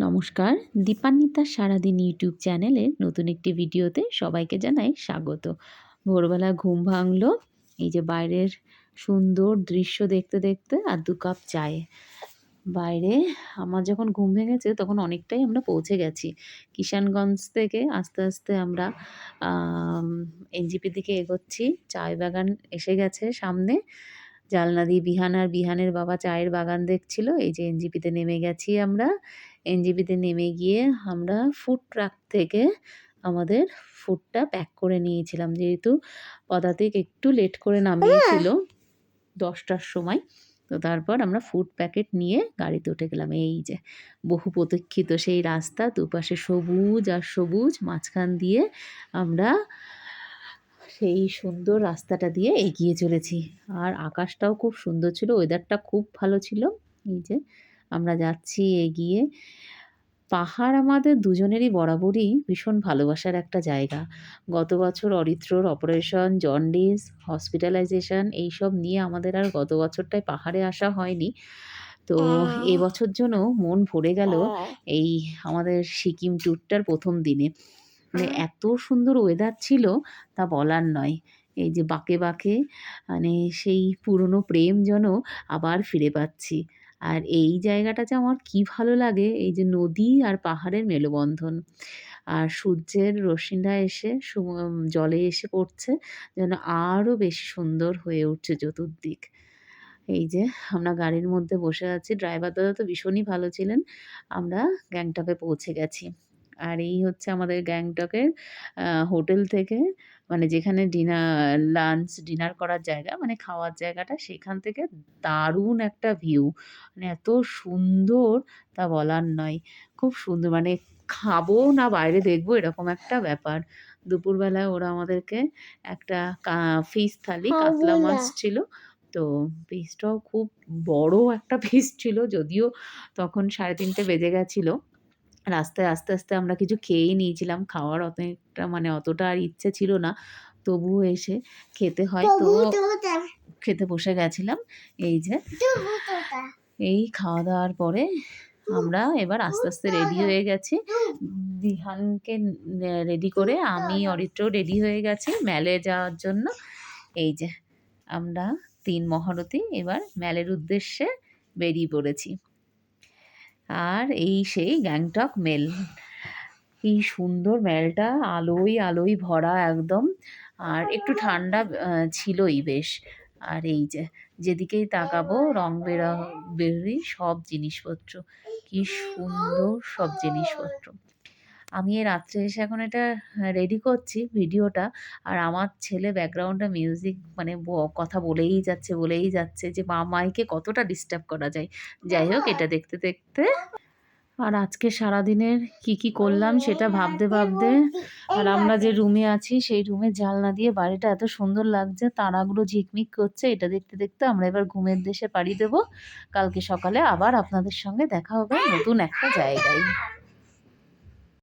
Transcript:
নমস্কার, দীপান্বিতার সারাদিন ইউটিউব চ্যানেলের নতুন একটি ভিডিওতে সবাইকে জানাই স্বাগত। ভোরবেলা ঘুম ভাঙলো, এই যে বাইরের সুন্দর দৃশ্য দেখতে দেখতে আর ২ কাপ চায়ে। বাইরে আমার যখন ঘুম ভেঙেছে তখন অনেকটাই আমরা পৌঁছে গেছি। কিষানগঞ্জ থেকে আস্তে আস্তে আমরা আম এনজিপির দিকে এগোচ্ছি। চায় বাগান এসে গেছে সামনে। জানলা দিয়ে বিহান আর বিহানের বাবা চায়ের বাগান দেখছিল। এই যে এনজিপিতে নেমে গেছি আমরা। এনজিপিতে নেমে গিয়ে আমরা ফুড ট্রাক থেকে আমাদের ফুডটা প্যাক করে নিয়েছিলাম। যেহেতু পদাতিক একটু লেট করে নামিয়েছিল ১০টার সময়। তো তারপর আমরা ফুড প্যাকেট নিয়ে গাড়িতে উঠে গেলাম। এই যে বহু প্রতীক্ষিত সেই রাস্তা, দুপাশে সবুজ আর সবুজ, মাঝখান দিয়ে আমরা সেই সুন্দর রাস্তাটা দিয়ে এগিয়ে চলেছি। আর আকাশটাও খুব সুন্দর ছিল, ওয়েদারটা খুব ভালো ছিল। এই যে আমরা যাচ্ছি এগিয়ে। পাহাড় আমাদের দুজনেরই বরাবরই ভীষণ ভালোবাসার একটা জায়গা। গত বছর অরিত্রর অপারেশন, জন্ডিস, হসপিটালাইজেশন এইসব নিয়ে আমাদের আর গত বছরটায় পাহাড়ে আসা হয়নি। তো এবছর যেন মন ভরে গেল এই আমাদের সিকিম ট্যুরটার ১ম দিনে। মানে এত সুন্দর ওয়েদার ছিল তা বলার নয়। এই যে বাঁকে বাঁকে মানে সেই পুরনো প্রেম যেন আবার ফিরে পাচ্ছি। আর এই জায়গাটা যে আমার কী ভালো লাগে, এই যে নদী আর পাহাড়ের মেলবন্ধন। আর সূর্যের রশ্মিটা এসে জলে এসে পড়ছে, যেন আরও বেশি সুন্দর হয়ে উঠছে চতুর্দিক। এই যে আমরা গাড়ির মধ্যে বসে আছি। ড্রাইভার দাদা তো ভীষণই ভালো ছিলেন। আমরা গ্যাংটকে পৌঁছে গেছি। আর এই হচ্ছে আমাদের গ্যাংটকের হোটেল থেকে, মানে যেখানে ডিনার করার জায়গা, মানে খাওয়ার জায়গাটা, সেখান থেকে দারুণ একটা ভিউ। মানে এত সুন্দর তা বলার নয়। খুব সুন্দর, মানে খাবো না বাইরে দেখবো এরকম একটা ব্যাপার। দুপুরবেলায় ওরা আমাদেরকে একটা ফিশ থালি, কাতলা মাছ ছিল। তো পিসটাও খুব বড় একটা পিস ছিল, যদিও তখন ৩:৩০ বেজে গেছিল। রাস্তায় আস্তে আস্তে আমরা কিছু খেয়েই নিয়েছিলাম। খাওয়ার অতটা আর ইচ্ছে ছিল না। তবুও এসে খেতে হয়। তো খেতে বসে গেছিলাম। এই যে এই খাওয়া দাওয়ার পরে আমরা এবার আস্তে আস্তে রেডি হয়ে গেছি। বিহানকে রেডি করে আমি, অরিত্রও রেডি হয়ে গেছি ম্যালে যাওয়ার জন্য। এই যে আমরা ৩ মহারথী এবার ম্যালের উদ্দেশ্যে বেরিয়ে পড়েছি। আর এই সেই গ্যাংটক মেল। কি সুন্দর মেলটা, আলোয় আলোয় ভরা একদম। আর একটু ঠান্ডা ছিলই বেশ। আর এই যে যেদিকেই তাকাবো রং বেরঙেরই সব জিনিসপত্র। কি সুন্দর সব জিনিসপত্র। আমি এই রাত্রে এসে এখন এটা রেডি করছি ভিডিওটা। আর আমার ছেলে ব্যাকগ্রাউন্ডে মিউজিক মানে কথা বলেই যাচ্ছে যে মামাইকে কতটা ডিস্টার্ব করা যায়। যাই হোক, এটা দেখতে দেখতে আর আজকে সারাদিনের কি করলাম সেটা ভাবতে ভাবতে, আর আমরা যে রুমে আছি সেই রুমের জানলা দিয়ে বাড়িটা এত সুন্দর লাগছে, তারাগুলো ঝিকমিক করছে। এটা দেখতে দেখতে আমরা এবার ঘুমের দেশে পাড়ি দেব। কালকে সকালে আবার আপনাদের সঙ্গে দেখা হবে নতুন একটা জায়গায়।